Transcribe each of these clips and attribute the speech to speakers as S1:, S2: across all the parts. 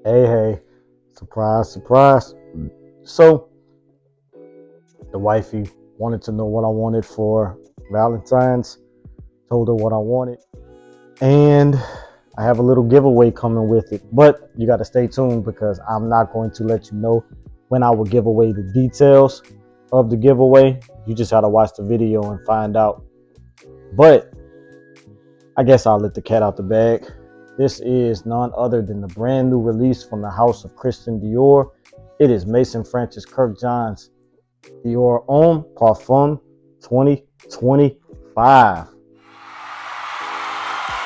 S1: Hey, hey, surprise, surprise. So, the wifey wanted to know what I wanted for Valentine's, told her what I wanted, and I have a little giveaway coming with it. But you got to stay tuned because I'm not going to let you know when I will give away the details of the giveaway. You just got to watch the video and find out. But I guess I'll let the cat out the bag. This is none other than the brand new release from the house of Christian Dior. It is Mason Francis Kurkdjian's Dior Homme Parfum 2025.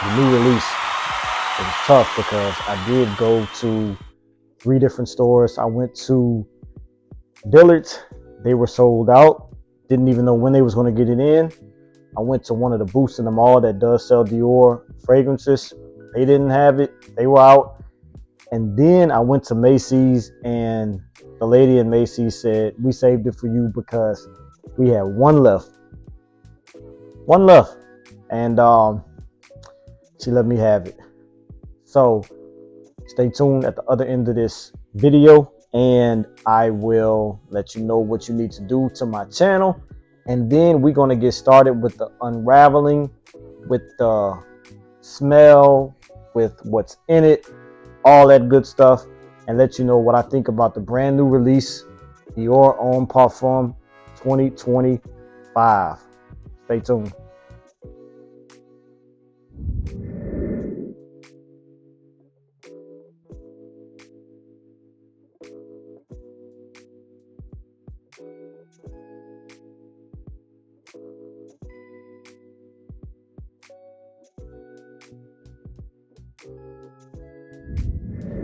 S1: The new release. It was tough because I did go to 3 different stores. I went to Dillard's. They were sold out. Didn't even know when they was going to get it in. I went to one of the booths in the mall that does sell Dior fragrances. They didn't have it. They were out. And then I went to Macy's, and the lady in Macy's said, we saved it for you because we had one left. One left. And she let me have it. So stay tuned at the other end of this video, and I will let you know what you need to do to my channel. And then we're going to get started with the unraveling, with the smell, with what's in it, all that good stuff, and let you know what I think about the brand new release, Dior Homme Parfum 2025. Stay tuned.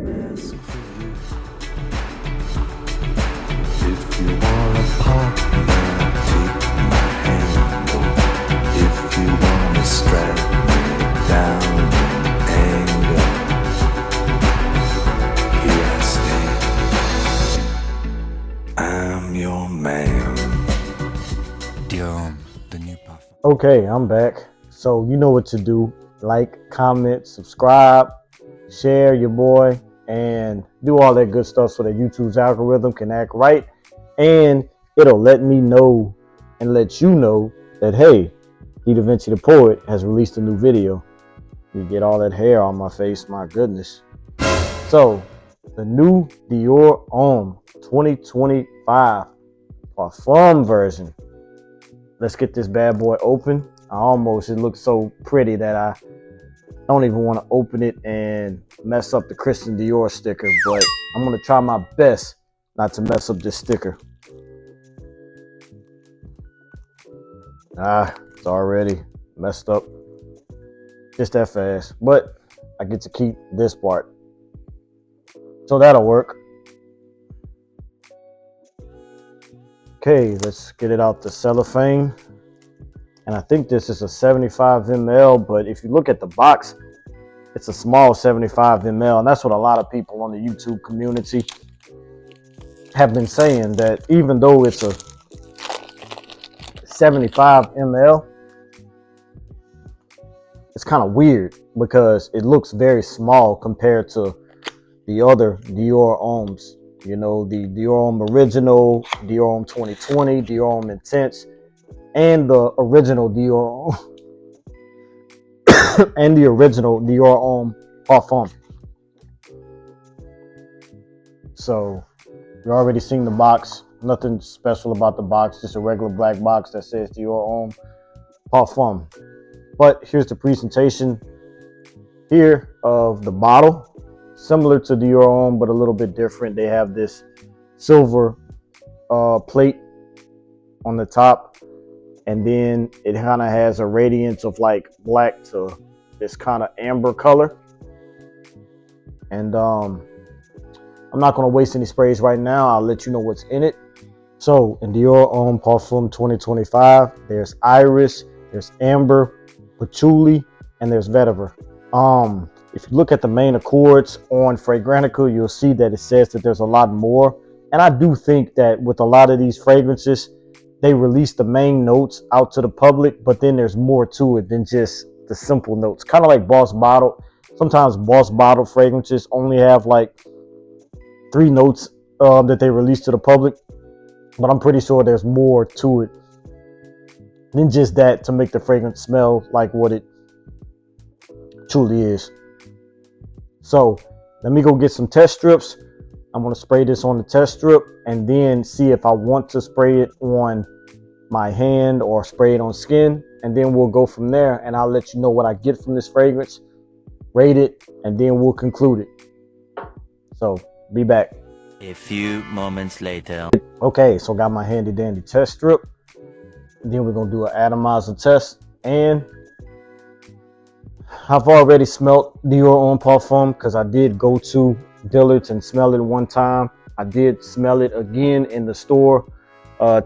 S2: Ask for you. If you wanna partner, take my hand. If you wanna strap me down in anger, here I stand. I'm your man. Dior Homme, the new parfum.
S1: Okay, I'm back. So you know what to do. Like, comment, subscribe, share your boy, and do all that good stuff so that YouTube's algorithm can act right. And it'll let me know and let you know that, hey, Davinci the Poet has released a new video. You get all that hair on my face, my goodness. So, the new Dior Homme 2025 Parfum version. Let's get this bad boy open. It looks so pretty that I don't even want to open it and mess up the Christian Dior sticker, but I'm going to try my best not to mess up this sticker. It's already messed up. Just that fast. But I get to keep this part. So that'll work. Okay, let's get it out the cellophane. And I think this is a 75 ml, but if you look at the box, it's a small 75 ml. And that's what a lot of people on the YouTube community have been saying, that even though it's a 75 ml, it's kind of weird because it looks very small compared to the other Dior Hommes. You know, the Dior Homme Original, Dior Homme 2020, Dior Homme Intense, and the original Dior and the original Dior Homme Parfum. So you're already seeing the box. Nothing special about the box, just a regular black box that says Dior Homme Parfum. But here's the presentation here of the bottle. Similar to Dior Homme, but a little bit different. They have this silver plate on the top, and then it kind of has a radiance of like black to this kind of amber color. And I'm not going to waste any sprays right now. I'll let you know what's in it. So in Dior Homme Parfum 2025, there's iris, there's amber, patchouli, and there's vetiver. If you look at the main accords on Fragrantica, you'll see that it says that there's a lot more. And I do think that with a lot of these fragrances, they release the main notes out to the public, but then there's more to it than just the simple notes. Kind of like Boss Bottle. Sometimes Boss Bottle fragrances only have like 3 notes that they released to the public, but I'm pretty sure there's more to it than just that to make the fragrance smell like what it truly is. So let me go get some test strips. I'm going to spray this on the test strip and then see if I want to spray it on my hand or spray it on skin, and then we'll go from there, and I'll let you know what I get from this fragrance, rate it, and then we'll conclude it. So be back.
S3: A few moments later.
S1: Okay, so got my handy dandy test strip. Then we're gonna do an atomizer test, and I've already smelt Dior Homme Parfum because I did go to Dillard's and smell it one time. I did smell it again in the store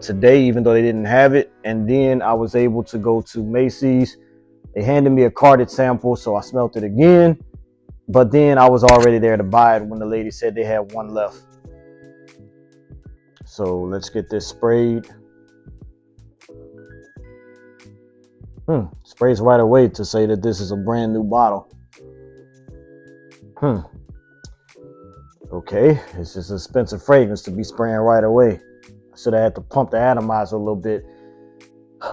S1: today, even though they didn't have it. And then I was able to go to Macy's. They handed me a carded sample, so I smelt it again. But then I was already there to buy it when the lady said they had one left. So let's get this sprayed. Sprays right away to say that this is a brand new bottle. Okay, it's just an expensive fragrance to be spraying right away. I should have had to pump the atomizer a little bit.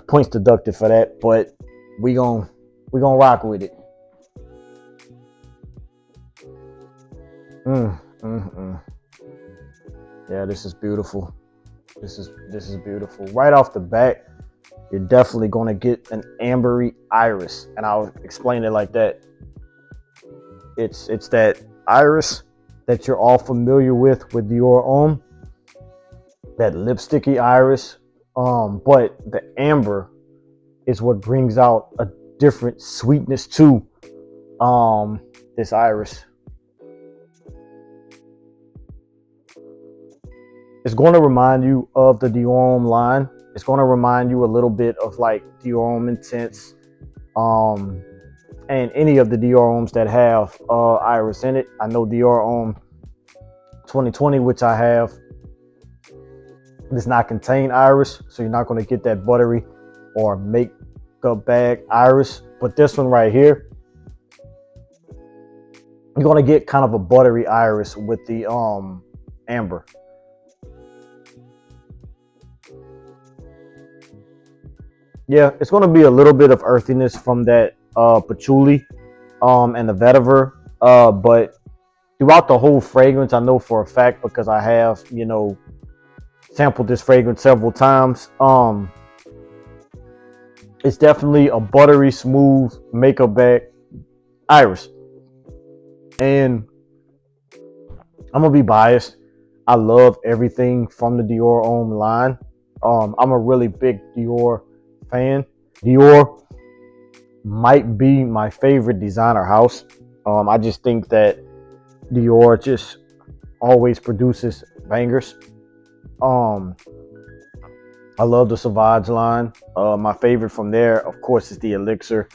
S1: Points deducted for that, but we gonna rock with it. Yeah, this is beautiful. This is beautiful. Right off the bat, you're definitely gonna get an ambery iris, and I'll explain it like that. It's that iris that you're all familiar with Dior Homme, that lipsticky iris. But the amber is what brings out a different sweetness to this iris. It's going to remind you of the Dior Homme line. It's going to remind you a little bit of like Dior Homme Intense, and any of the Dior Hommes that have iris in it. I know Dior Homme 2020, which I have, does not contain iris, so you're not going to get that buttery or makeup bag iris. But this one right here, you're going to get kind of a buttery iris with the amber. Yeah, it's going to be a little bit of earthiness from that Patchouli and the Vetiver, but throughout the whole fragrance, I know for a fact, because I have, sampled this fragrance several times, it's definitely a buttery smooth makeup bag iris. And I'm gonna be biased. I love everything from the Dior Homme line. I'm a really big Dior fan. Dior might be my favorite designer house. I just think that Dior just always produces bangers. I love the Sauvage line. My favorite from there, of course, is the Elixir.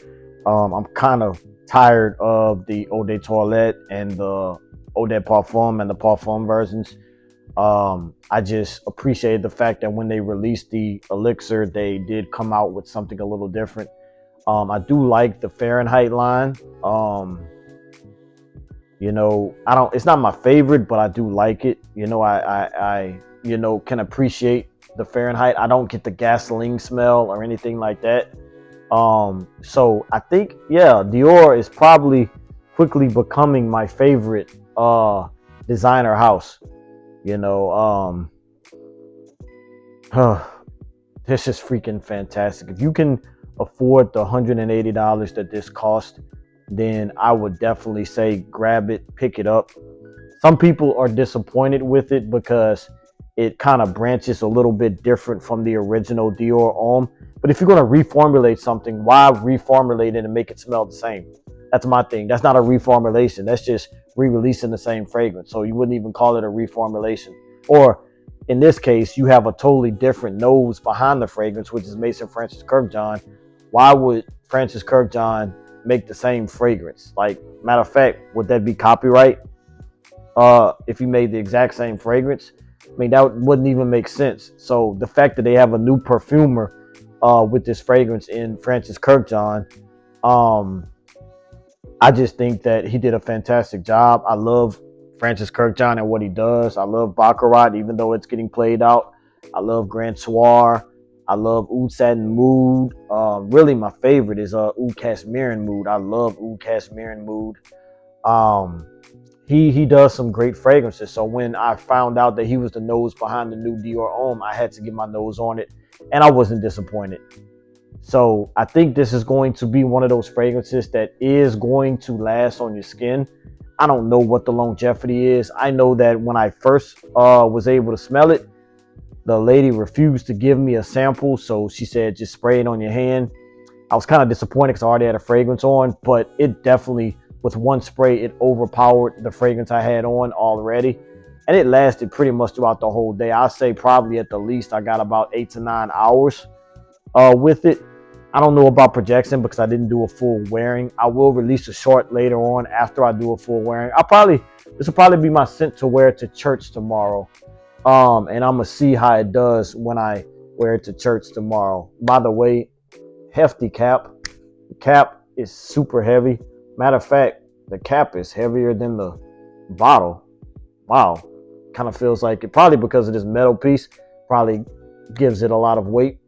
S1: I'm kind of tired of the Eau de Toilette and the Eau de Parfum and the Parfum versions. I just appreciate the fact that when they released the Elixir, they did come out with something a little different. I do like the Fahrenheit line. It's not my favorite, but I do like it. I can appreciate the Fahrenheit. I don't get the gasoline smell or anything like that. So I think, Dior is probably quickly becoming my favorite designer house. This is freaking fantastic. If you can afford the $180 that this cost, then I would definitely say grab it, pick it up. Some people are disappointed with it because it kind of branches a little bit different from the original Dior Homme. But if you're going to reformulate something, why reformulate it and make it smell the same? That's my thing. That's not a reformulation. That's just re-releasing the same fragrance. So you wouldn't even call it a reformulation. Or in this case, you have a totally different nose behind the fragrance, which is Mason Francis Kurkdjian. Why would Francis Kurkdjian make the same fragrance? Like, matter of fact, would that be copyright? If you made the exact same fragrance? I mean, that wouldn't even make sense. So the fact that they have a new perfumer with this fragrance in Francis Kurkdjian, I just think that he did a fantastic job. I love Francis Kurkdjian and what he does. I love Baccarat, even though it's getting played out. I love Grand Soir. I love Oud Satin Mood. Really, my favorite is Oud Cashmere Mood. I love Oud Cashmere Mood. Um, he does some great fragrances. So when I found out that he was the nose behind the new Dior Homme, I had to get my nose on it, and I wasn't disappointed. So I think this is going to be one of those fragrances that is going to last on your skin. I don't know what the longevity is. I know that when I first was able to smell it, the lady refused to give me a sample. So she said, just spray it on your hand. I was kind of disappointed because I already had a fragrance on, but it definitely, with one spray, it overpowered the fragrance I had on already. And it lasted pretty much throughout the whole day. I'd say probably at the least I got about 8 to 9 hours with it. I don't know about projection because I didn't do a full wearing. I will release a short later on after I do a full wearing. This will probably be my scent to wear to church tomorrow. And I'm gonna see how it does when I wear it to church tomorrow. By the way, hefty cap. The cap is super heavy. Matter of fact, the cap is heavier than the bottle. Wow. Kind of feels like it, probably because of this metal piece, probably gives it a lot of weight.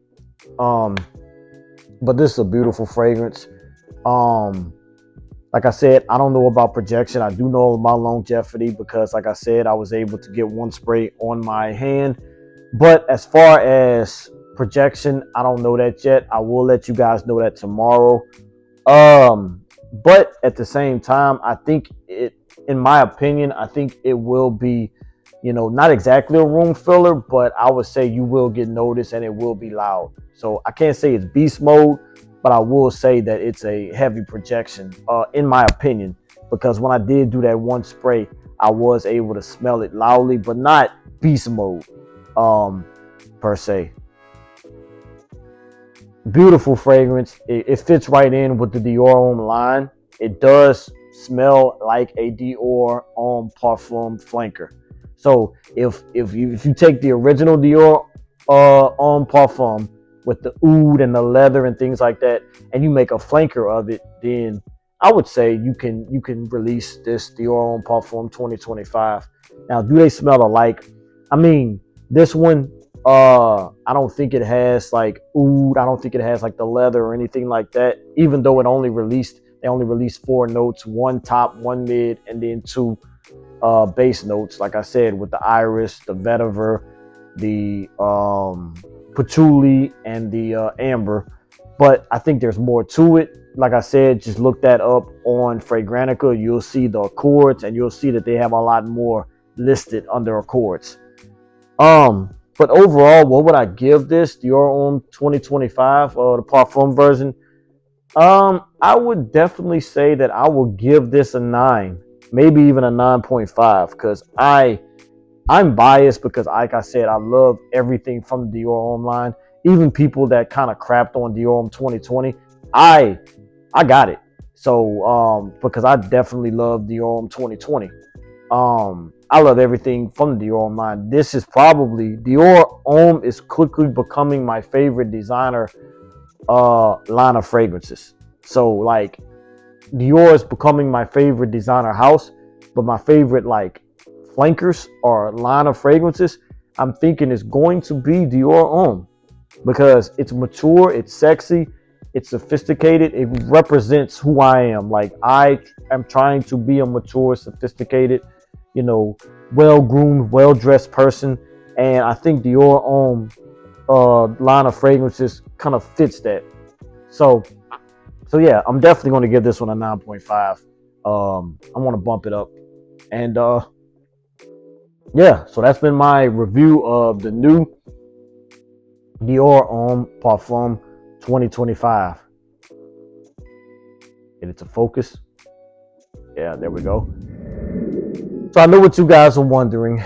S1: But this is a beautiful fragrance. Like I said, I don't know about projection. I do know about longevity because, like I said, I was able to get one spray on my hand. But as far as projection, I don't know that yet. I will let you guys know that tomorrow. But at the same time, I think it, in my opinion, I think it will be, not exactly a room filler, but I would say you will get noticed and it will be loud. So I can't say it's beast mode, but I will say that it's a heavy projection, in my opinion, because when I did do that one spray, I was able to smell it loudly, but not beast mode, per se. Beautiful fragrance. It fits right in with the Dior Homme line. It does smell like a Dior Homme Parfum flanker. So if you take the original Dior Homme Parfum with the oud and the leather and things like that, and you make a flanker of it, then I would say you can release this Dior Homme Parfum 2025. Now, do they smell alike? I mean, this one, I don't think it has like oud. I don't think it has like the leather or anything like that. Even though they only released 4 notes, 1 top, 1 mid, and then 2 base notes. Like I said, with the iris, the vetiver, the patchouli, and the amber. But I think there's more to it. Like I said, just look that up on Fragrantica. You'll see the accords, and you'll see that they have a lot more listed under accords. But overall, what would I give this Dior Homme 2025, the Parfum version? I would definitely say that I will give this a 9, maybe even a 9.5, because I'm biased because, like I said, I love everything from the Dior Homme line. Even people that kind of crapped on Dior Homme 2020, I got it. So because I definitely love Dior Homme 2020. I love everything from the Dior Homme line. This is probably, Dior Homme is quickly becoming my favorite designer line of fragrances. So like Dior is becoming my favorite designer house, but my favorite like flankers or line of fragrances, I'm thinking is going to be Dior Homme because it's mature, it's sexy, it's sophisticated, it represents who I am. Like I am trying to be a mature, sophisticated, well-groomed, well-dressed person, and I think Dior Homme line of fragrances kind of fits that. So yeah, I'm definitely going to give this one a 9.5. I want to bump it up, and yeah. So that's been my review of the new Dior Homme Parfum 2025. Get it to focus. Yeah, there we go. So I know what you guys are wondering.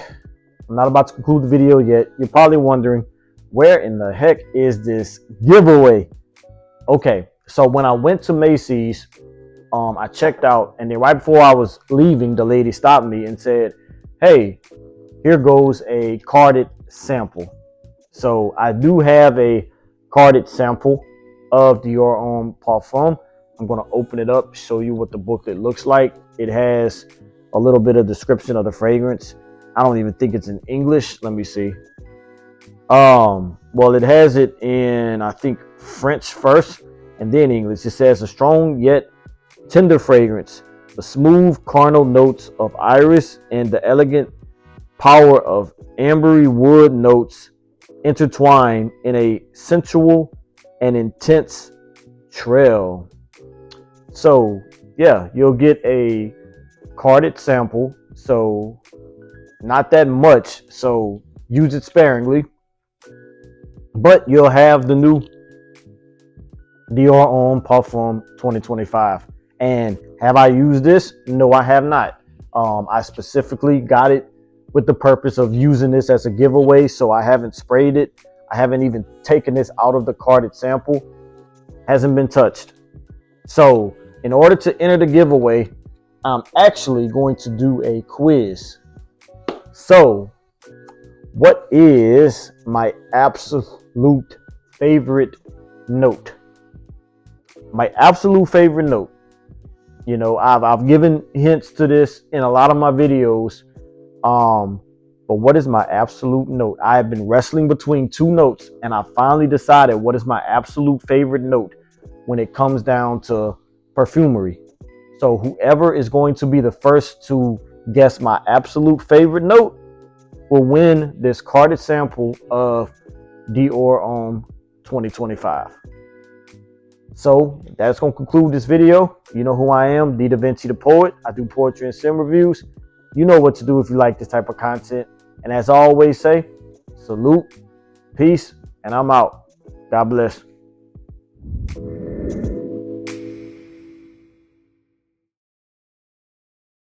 S1: I'm not about to conclude the video yet. You're probably wondering, where in the heck is this giveaway? Okay, so when I went to Macy's, I checked out, and then right before I was leaving, the lady stopped me and said, hey, here goes a carded sample. So I do have a carded sample of Dior Homme Parfum. I'm going to open it up, show you what the booklet looks like. It has a little bit of description of the fragrance. I don't even think it's in English. Let me see. Well, it has it in, I think, French first and then English. It says a strong yet tender fragrance, the smooth carnal notes of iris and the elegant power of ambery wood notes intertwine in a sensual and intense trail. So yeah, you'll get a carded sample, so not that much, so use it sparingly, but you'll have the new Dior Homme Parfum 2025. And have I used this? No, I have not. I specifically got it with the purpose of using this as a giveaway, so I haven't sprayed it. I haven't even taken this out of the carded sample. Hasn't been touched. So in order to enter the giveaway, I'm actually going to do a quiz. So what is my absolute favorite note? My absolute favorite note. You know, I've given hints to this in a lot of my videos. But what is my absolute note? I have been wrestling between two notes, and I finally decided what is my absolute favorite note when it comes down to perfumery. So whoever is going to be the first to guess my absolute favorite note will win this carded sample of Dior Homme 2025. So that's going to conclude this video. You know who I am, Davinci the Poet. I do poetry and sim reviews. You know what to do if you like this type of content. And as I always say, salute, peace, and I'm out. God bless.